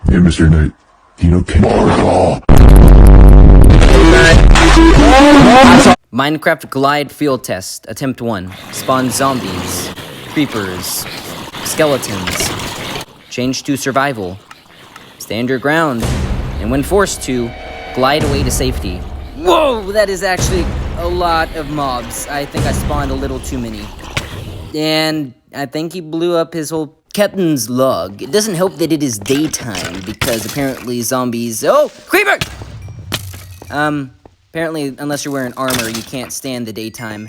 Hey, Mr. Knight. Do you know Marvel? Minecraft Glide Field Test, Attempt 1. Spawn zombies, creepers, skeletons. Change to survival. Stand your ground, and when forced to, glide away to safety. Whoa, that is actually a lot of mobs. I think I spawned a little too many. And I think he blew up his whole captain's log. It doesn't help that it is daytime, because apparently zombies... Oh, creeper! Apparently, unless you're wearing armor, you can't stand the daytime.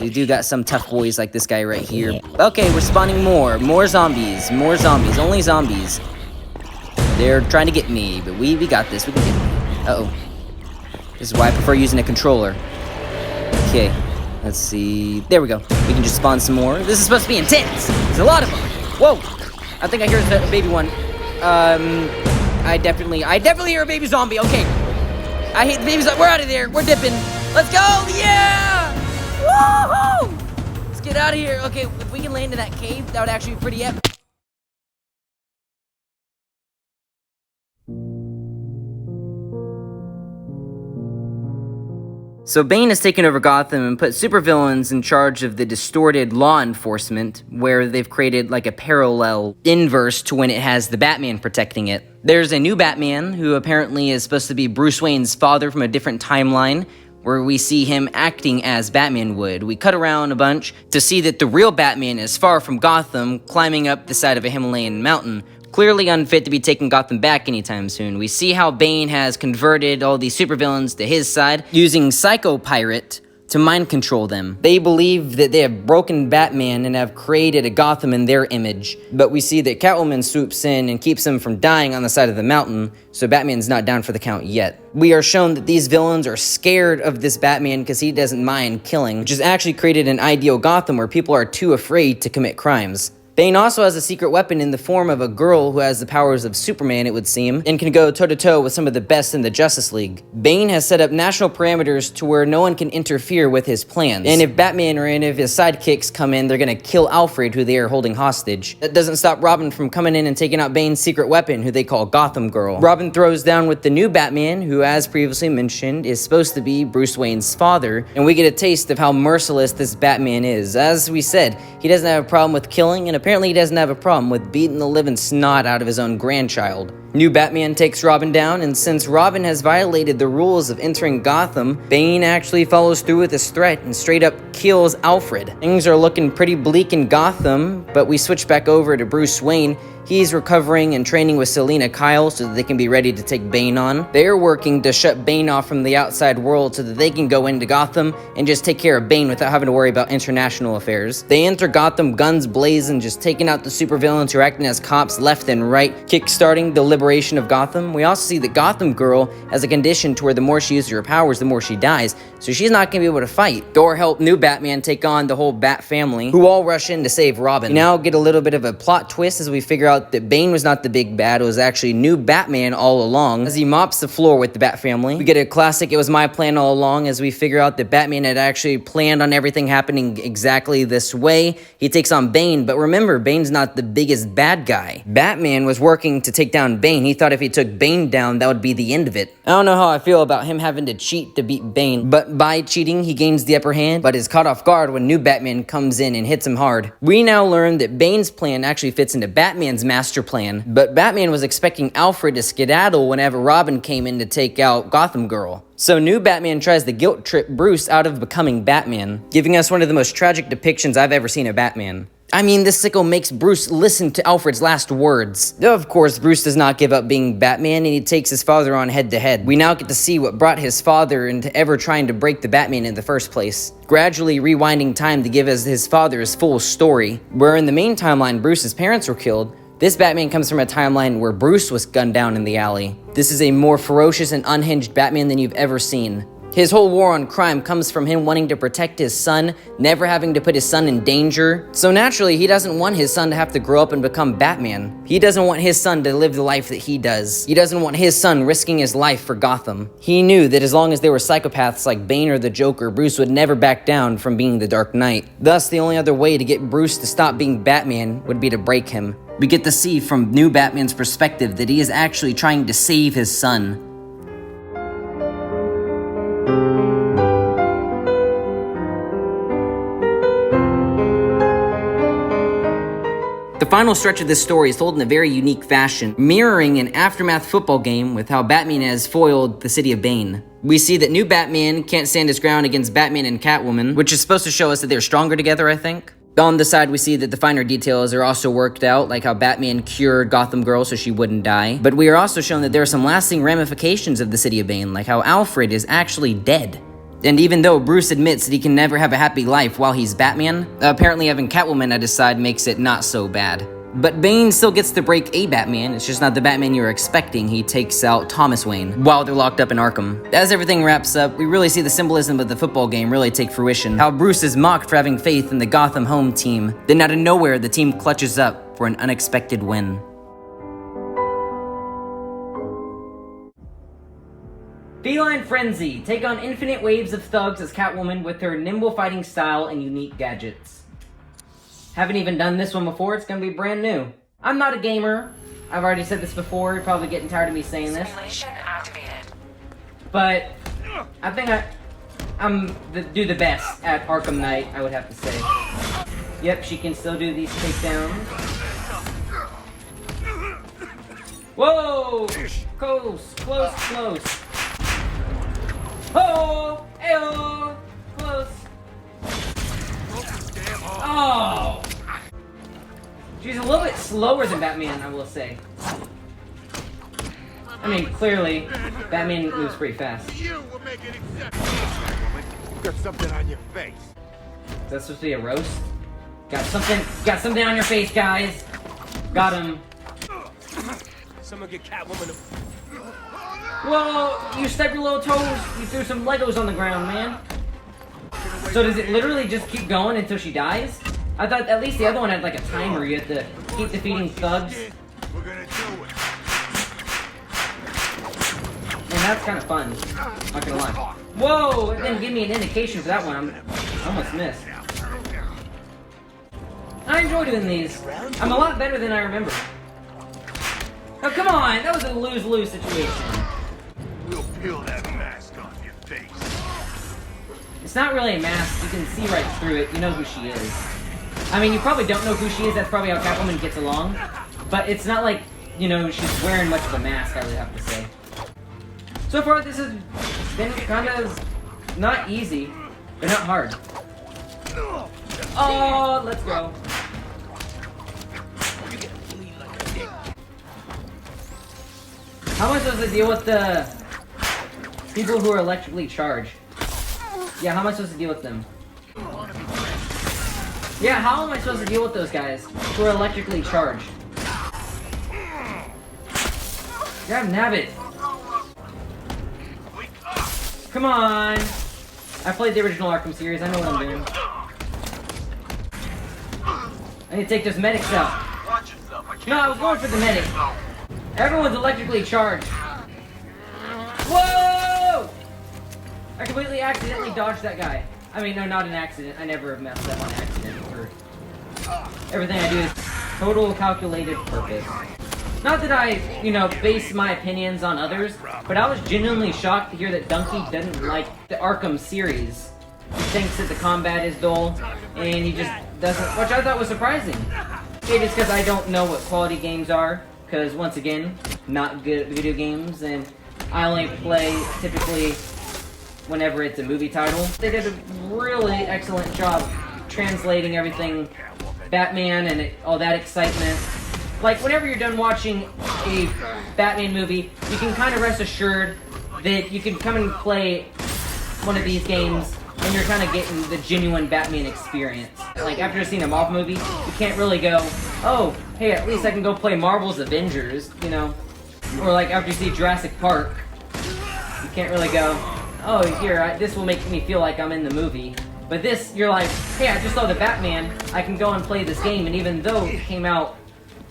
We do got some tough boys like this guy right here. Okay, we're spawning more. More zombies. More zombies. Only zombies. They're trying to get me, but we got this. We can get me. Uh-oh. This is why I prefer using a controller. Okay. Let's see. There we go. We can just spawn some more. This is supposed to be intense. There's a lot of them. Whoa. I think I hear a baby one. I definitely hear a baby zombie. Okay. I hate the baby zombie. We're out of there. We're dipping. Let's go. Yeah. Woohoo. Let's get out of here. Okay. If we can land in that cave, that would actually be pretty epic. So Bane has taken over Gotham and put supervillains in charge of the distorted law enforcement, where they've created like a parallel inverse to when it has the Batman protecting it. There's a new Batman who apparently is supposed to be Bruce Wayne's father from a different timeline, where we see him acting as Batman would. We cut around a bunch to see that the real Batman is far from Gotham, climbing up the side of a Himalayan mountain, clearly unfit to be taking Gotham back anytime soon. We see how Bane has converted all these supervillains to his side, using Psycho Pirate to mind control them. They believe that they have broken Batman and have created a Gotham in their image, but we see that Catwoman swoops in and keeps him from dying on the side of the mountain, so Batman's not down for the count yet. We are shown that these villains are scared of this Batman because he doesn't mind killing, which has actually created an ideal Gotham where people are too afraid to commit crimes. Bane also has a secret weapon in the form of a girl who has the powers of Superman, it would seem, and can go toe-to-toe with some of the best in the Justice League. Bane has set up national parameters to where no one can interfere with his plans. And if Batman or any of his sidekicks come in, they're gonna kill Alfred, who they are holding hostage. That doesn't stop Robin from coming in and taking out Bane's secret weapon, who they call Gotham Girl. Robin throws down with the new Batman, who, as previously mentioned, is supposed to be Bruce Wayne's father, and we get a taste of how merciless this Batman is. As we said, he doesn't have a problem with killing, and apparently he doesn't have a problem with beating the living snot out of his own grandchild. New Batman takes Robin down, and since Robin has violated the rules of entering Gotham, Bane actually follows through with his threat and straight up kills Alfred. Things are looking pretty bleak in Gotham, but we switch back over to Bruce Wayne. He's recovering and training with Selina Kyle so that they can be ready to take Bane on. They're working to shut Bane off from the outside world so that they can go into Gotham and just take care of Bane without having to worry about international affairs. They enter Gotham guns blazing, just taking out the supervillains who are acting as cops left and right, kickstarting the liberation of Gotham. We also see that Gotham Girl has a condition to where the more she uses her powers, the more she dies, so she's not going to be able to fight. Thor helped new Batman take on the whole Bat family, who all rush in to save Robin. We now get a little bit of a plot twist as we figure out that Bane was not the big bad, it was actually new Batman all along. As he mops the floor with the Bat family, we get a classic "it was my plan all along" as we figure out that Batman had actually planned on everything happening exactly this way. He takes on Bane, but remember, Bane's not the biggest bad guy. Batman was working to take down Bane. He thought if he took Bane down, that would be the end of it. I don't know how I feel about him having to cheat to beat Bane, but by cheating, he gains the upper hand, but is caught off guard when new Batman comes in and hits him hard. We now learn that Bane's plan actually fits into Batman's master plan, but Batman was expecting Alfred to skedaddle whenever Robin came in to take out Gotham Girl. So new Batman tries to guilt trip Bruce out of becoming Batman, giving us one of the most tragic depictions I've ever seen of Batman. I mean, this sicko makes Bruce listen to Alfred's last words. Of course, Bruce does not give up being Batman, and he takes his father on head-to-head. We now get to see what brought his father into ever trying to break the Batman in the first place, gradually rewinding time to give us his father's full story. Where in the main timeline, Bruce's parents were killed, this Batman comes from a timeline where Bruce was gunned down in the alley. This is a more ferocious and unhinged Batman than you've ever seen. His whole war on crime comes from him wanting to protect his son, never having to put his son in danger. So naturally, he doesn't want his son to have to grow up and become Batman. He doesn't want his son to live the life that he does. He doesn't want his son risking his life for Gotham. He knew that as long as there were psychopaths like Bane or the Joker, Bruce would never back down from being the Dark Knight. Thus, the only other way to get Bruce to stop being Batman would be to break him. We get to see from new Batman's perspective that he is actually trying to save his son. The final stretch of this story is told in a very unique fashion, mirroring an aftermath football game with how Batman has foiled the city of Bane. We see that new Batman can't stand his ground against Batman and Catwoman, which is supposed to show us that they're stronger together, I think. On the side, we see that the finer details are also worked out, like how Batman cured Gotham Girl so she wouldn't die. But we are also shown that there are some lasting ramifications of the city of Bane, like how Alfred is actually dead. And even though Bruce admits that he can never have a happy life while he's Batman, apparently having Catwoman at his side makes it not so bad. But Bane still gets to break a Batman, it's just not the Batman you were expecting. He takes out Thomas Wayne while they're locked up in Arkham. As everything wraps up, we really see the symbolism of the football game really take fruition. How Bruce is mocked for having faith in the Gotham home team. Then out of nowhere, the team clutches up for an unexpected win. Feline Frenzy. Take on infinite waves of thugs as Catwoman with her nimble fighting style and unique gadgets. Haven't even done this one before, it's gonna be brand new. I'm not a gamer. I've already said this before, you're probably getting tired of me saying this. Simulation activated. But I think do the best at Arkham Knight, I would have to say. Yep, she can still do these takedowns. Whoa! Close, close, close. Oh! Ayo! Close. Oh! She's a little bit slower than Batman, I will say. I mean, clearly, Batman moves pretty fast. You will make an exception. Got something on your face. Is that supposed to be a roast? Got something on your face, guys. Got him. Someone get Catwoman. Whoa! You stepped your little toes. You threw some Legos on the ground, man. So does it literally just keep going until she dies? I thought at least the other one had like a timer. You had to keep defeating thugs. We're gonna do it. And that's kind of fun. Not gonna lie. Whoa! It didn't give me an indication for that one. I almost missed. I enjoy doing these. I'm a lot better than I remember. Oh, come on! That was a lose-lose situation. We'll peel that mask off your face. It's not really a mask. You can see right through it. You know who she is. I mean, you probably don't know who she is. That's probably how Catwoman gets along. But it's not like, you know, she's wearing much of a mask, I would have to say. So far, this has been kind of not easy, but not hard. Oh, let's go. How am I supposed to deal with the people who are electrically charged? Yeah, how am I supposed to deal with them? Yeah, how am I supposed to deal with those guys who are electrically charged? Grab Nabbit. Come on. I played the original Arkham series, I know what I'm doing. I need to take those medics out. No, I was going for the medic. Everyone's electrically charged. Whoa! I completely accidentally dodged that guy. I mean, no, not an accident. I never have messed up on accident. Everything I do is total calculated purpose. Not that I, you know, base my opinions on others, but I was genuinely shocked to hear that Donkey doesn't like the Arkham series. He thinks that the combat is dull, and he just doesn't, which I thought was surprising. Maybe it's because I don't know what quality games are, because once again, not good at video games, and I only play typically whenever it's a movie title. They did a really excellent job translating everything Batman and all that excitement. Like, whenever you're done watching a Batman movie, you can kind of rest assured that you can come and play one of these games and you're kind of getting the genuine Batman experience. Like, after seeing a Marvel movie, you can't really go, oh, hey, at least I can go play Marvel's Avengers, you know? Or like, after you see Jurassic Park, you can't really go, oh, here, this will make me feel like I'm in the movie. But this, you're like, hey, I just saw the Batman, I can go and play this game, and even though it came out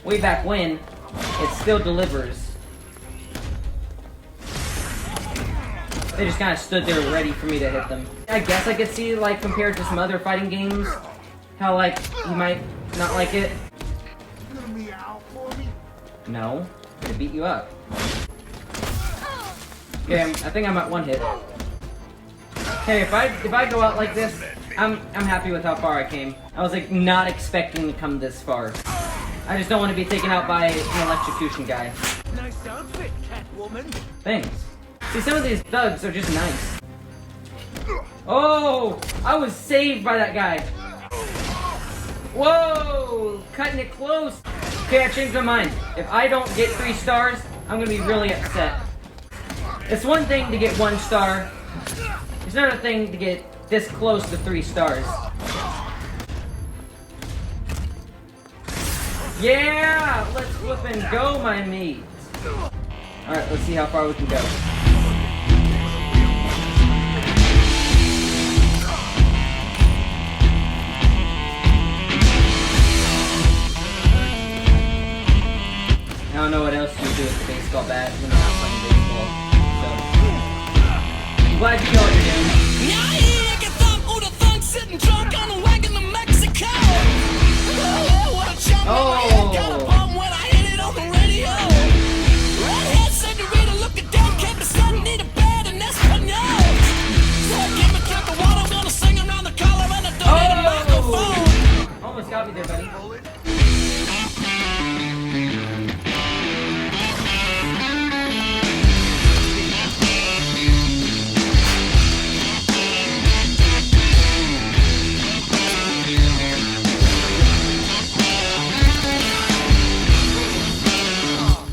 way back when, it still delivers. They just kind of stood there ready for me to hit them. I guess I could see, like, compared to some other fighting games, how, like, you might not like it. Let me out. No. I'm gonna beat you up. Okay, I think I'm at 1 hit. Okay, if I go out like this, I'm happy with how far I came. I was like not expecting to come this far. I just don't want to be taken out by an electrocution guy. Nice outfit, Catwoman. Thanks. See, some of these thugs are just nice. Oh! I was saved by that guy. Whoa! Cutting it close. Okay, I changed my mind. If I don't get 3 stars, I'm gonna be really upset. It's one thing to get 1 star. It's another thing to get this close to 3 stars. Yeah! Let's flip and go, my meat. Alright, let's see how far we can go. I don't know what else you do with the baseball bat when you're not playing baseball. So, I'm glad you know what you're doing. Almost got me there, buddy.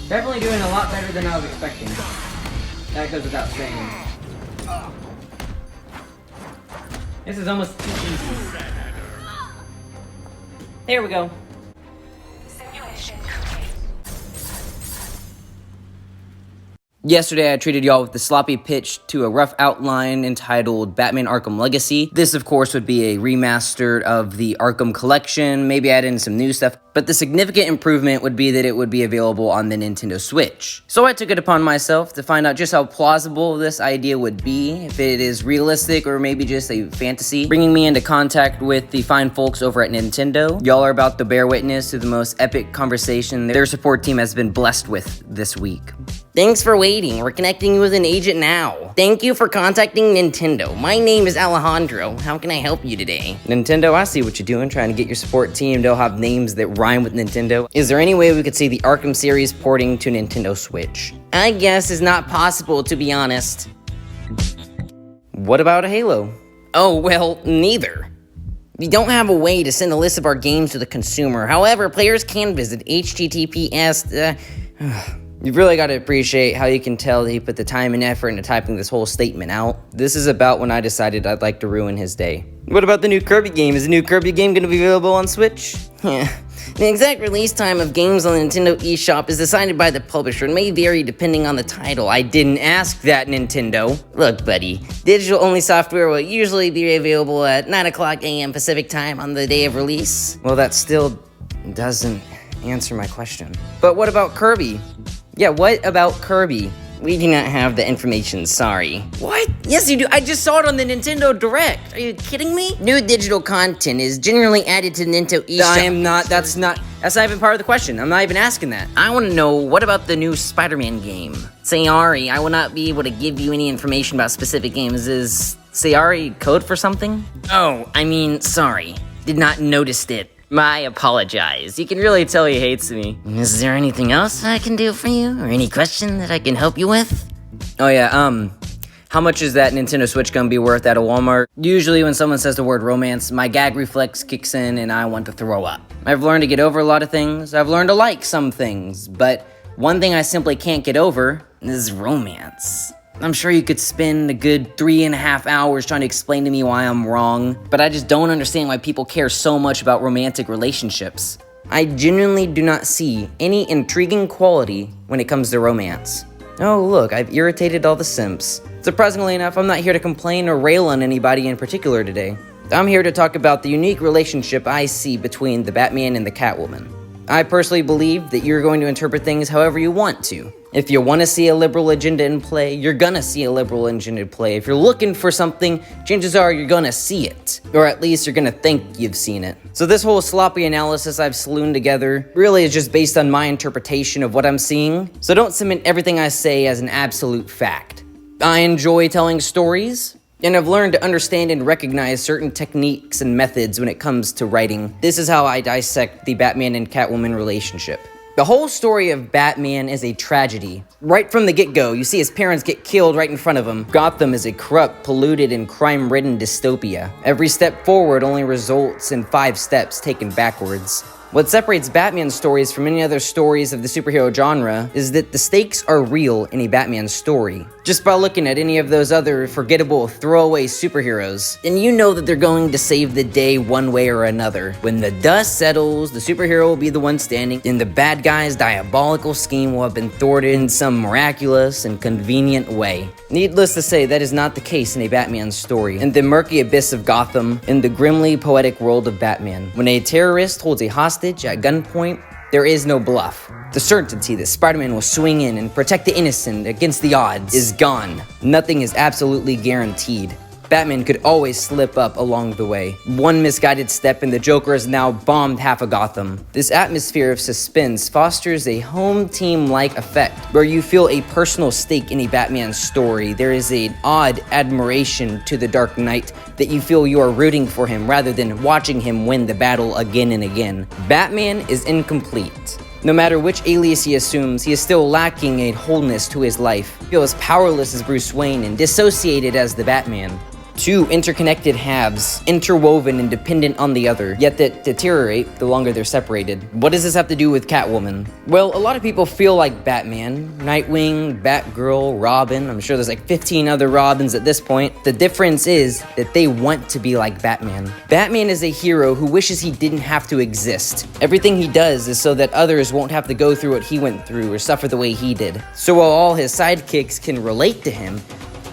Definitely doing a lot better than I was expecting. That goes without saying. This is almost too easy. There we go. Yesterday, I treated y'all with the sloppy pitch to a rough outline entitled Batman Arkham Legacy. This, of course, would be a remaster of the Arkham collection, maybe add in some new stuff, but the significant improvement would be that it would be available on the Nintendo Switch. So I took it upon myself to find out just how plausible this idea would be, if it is realistic or maybe just a fantasy, bringing me into contact with the fine folks over at Nintendo. Y'all are about to bear witness to the most epic conversation their support team has been blessed with this week. Thanks for waiting. We're connecting you with an agent now. Thank you for contacting Nintendo. My name is Alejandro. How can I help you today? Nintendo, I see what you're doing, trying to get your support team to have names that rhyme with Nintendo. Is there any way we could see the Arkham series porting to Nintendo Switch? I guess it's not possible, to be honest. What about Halo? Oh, well, neither. We don't have a way to send a list of our games to the consumer. However, players can visit https. You've really got to appreciate how you can tell that he put the time and effort into typing this whole statement out. This is about when I decided I'd like to ruin his day. What about the new Kirby game? Is the new Kirby game going to be available on Switch? Yeah. The exact release time of games on the Nintendo eShop is decided by the publisher and may vary depending on the title. I didn't ask that, Nintendo. Look, buddy, digital-only software will usually be available at 9 o'clock a.m. Pacific time on the day of release. Well, that still doesn't answer my question. But what about Kirby? Yeah, what about Kirby? We do not have the information, sorry. What? Yes, you do. I just saw it on the Nintendo Direct. Are you kidding me? New digital content is generally added to the Nintendo eShop. That's not even part of the question. I'm not even asking that. I want to know, what about the new Spider-Man game? Sayari, I will not be able to give you any information about specific games. Is Sayari code for something? Oh, I mean, sorry. Did not notice it. I apologize. You can really tell he hates me. Is there anything else I can do for you? Or any question that I can help you with? Oh yeah, how much is that Nintendo Switch gonna be worth at a Walmart? Usually when someone says the word romance, my gag reflex kicks in and I want to throw up. I've learned to get over a lot of things. I've learned to like some things. But one thing I simply can't get over is romance. I'm sure you could spend a good 3.5 hours trying to explain to me why I'm wrong, but I just don't understand why people care so much about romantic relationships. I genuinely do not see any intriguing quality when it comes to romance. Oh look, I've irritated all the simps. Surprisingly enough, I'm not here to complain or rail on anybody in particular today. I'm here to talk about the unique relationship I see between the Batman and the Catwoman. I personally believe that you're going to interpret things however you want to, If you want to see a liberal agenda in play, you're gonna see a liberal agenda in play. If you're looking for something, chances are you're gonna see it. Or at least you're gonna think you've seen it. So this whole sloppy analysis I've salooned together really is just based on my interpretation of what I'm seeing. So don't cement everything I say as an absolute fact. I enjoy telling stories, and I've learned to understand and recognize certain techniques and methods when it comes to writing. This is how I dissect the Batman and Catwoman relationship. The whole story of Batman is a tragedy. Right from the get-go, you see his parents get killed right in front of him. Gotham is a corrupt, polluted, and crime-ridden dystopia. Every step forward only results in 5 steps taken backwards. What separates Batman stories from any other stories of the superhero genre is that the stakes are real in a Batman story. Just by looking at any of those other forgettable throwaway superheroes, and you know that they're going to save the day one way or another. When the dust settles, the superhero will be the one standing, and the bad guy's diabolical scheme will have been thwarted in some miraculous and convenient way. Needless to say, that is not the case in a Batman story. In the murky abyss of Gotham, in the grimly poetic world of Batman, when a terrorist holds a hostage at gunpoint, there is no bluff. The certainty that Spider-Man will swing in and protect the innocent against the odds is gone. Nothing is absolutely guaranteed. Batman could always slip up along the way. One misguided step and the Joker has now bombed half of Gotham. This atmosphere of suspense fosters a home team-like effect, where you feel a personal stake in a Batman story. There is an odd admiration to the Dark Knight that you feel you are rooting for him rather than watching him win the battle again and again. Batman is incomplete. No matter which alias he assumes, he is still lacking a wholeness to his life. He feels powerless as Bruce Wayne and dissociated as the Batman. 2 interconnected halves, interwoven and dependent on the other, yet that deteriorate the longer they're separated. What does this have to do with Catwoman? Well, a lot of people feel like Batman, Nightwing, Batgirl, Robin. I'm sure there's like 15 other Robins at this point. The difference is that they want to be like Batman. Batman is a hero who wishes he didn't have to exist. Everything he does is so that others won't have to go through what he went through or suffer the way he did. So while all his sidekicks can relate to him,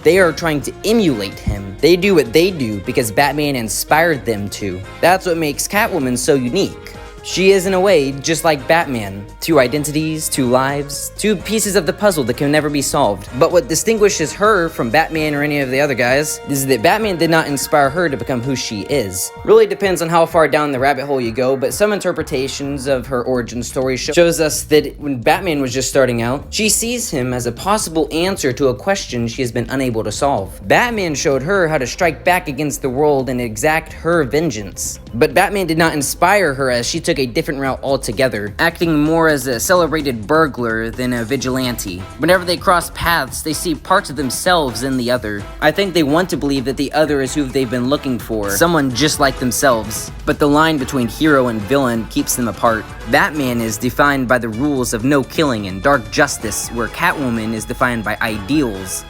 they are trying to emulate him. They do what they do because Batman inspired them to. That's what makes Catwoman so unique. She is, in a way, just like Batman. 2 identities, 2 lives, 2 pieces of the puzzle that can never be solved. But what distinguishes her from Batman or any of the other guys is that Batman did not inspire her to become who she is. Really depends on how far down the rabbit hole you go, but some interpretations of her origin story shows us that when Batman was just starting out, she sees him as a possible answer to a question she has been unable to solve. Batman showed her how to strike back against the world and exact her vengeance. But Batman did not inspire her, as she took a different route altogether, acting more as a celebrated burglar than a vigilante. Whenever they cross paths, they see parts of themselves in the other. I think they want to believe that the other is who they've been looking for, someone just like themselves. But the line between hero and villain keeps them apart. Batman is defined by the rules of no killing and dark justice, where Catwoman is defined by ideals.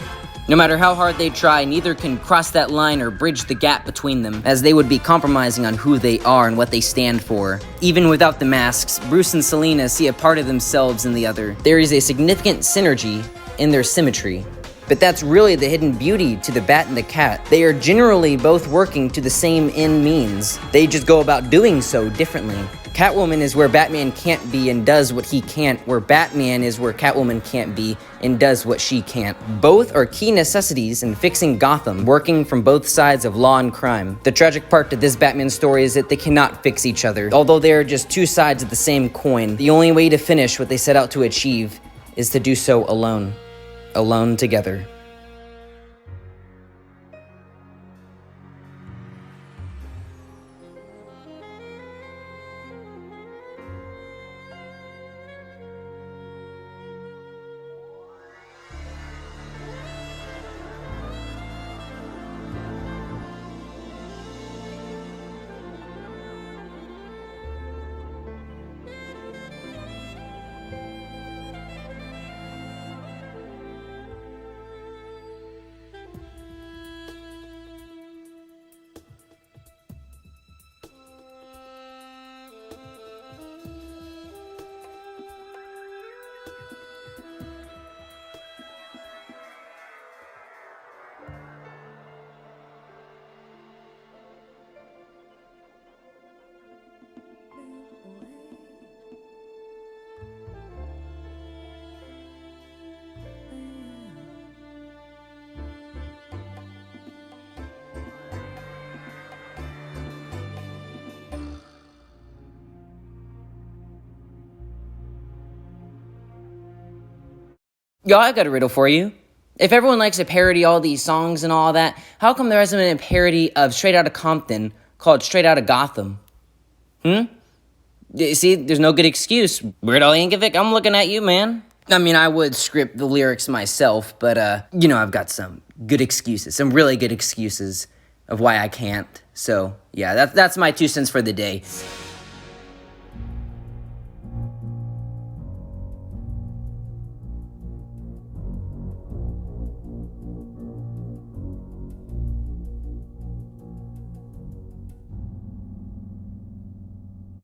No matter how hard they try, neither can cross that line or bridge the gap between them, as they would be compromising on who they are and what they stand for. Even without the masks, Bruce and Selina see a part of themselves in the other. There is a significant synergy in their symmetry. But that's really the hidden beauty to the Bat and the Cat. They are generally both working to the same end means. They just go about doing so differently. Catwoman is where Batman can't be and does what he can't, where Batman is where Catwoman can't be and does what she can't. Both are key necessities in fixing Gotham, working from both sides of law and crime. The tragic part to this Batman story is that they cannot fix each other. Although they are just 2 sides of the same coin, the only way to finish what they set out to achieve is to do so alone. Alone together. Yo, I got a riddle for you. If everyone likes to parody all these songs and all that, how come there hasn't been a parody of Straight Outta Compton called Straight Outta Gotham? See, there's no good excuse. Weird Al Yankovic, I'm looking at you, man. I mean, I would script the lyrics myself, but, I've got some good excuses, some really good excuses of why I can't. So, yeah, that's my 2 cents for the day.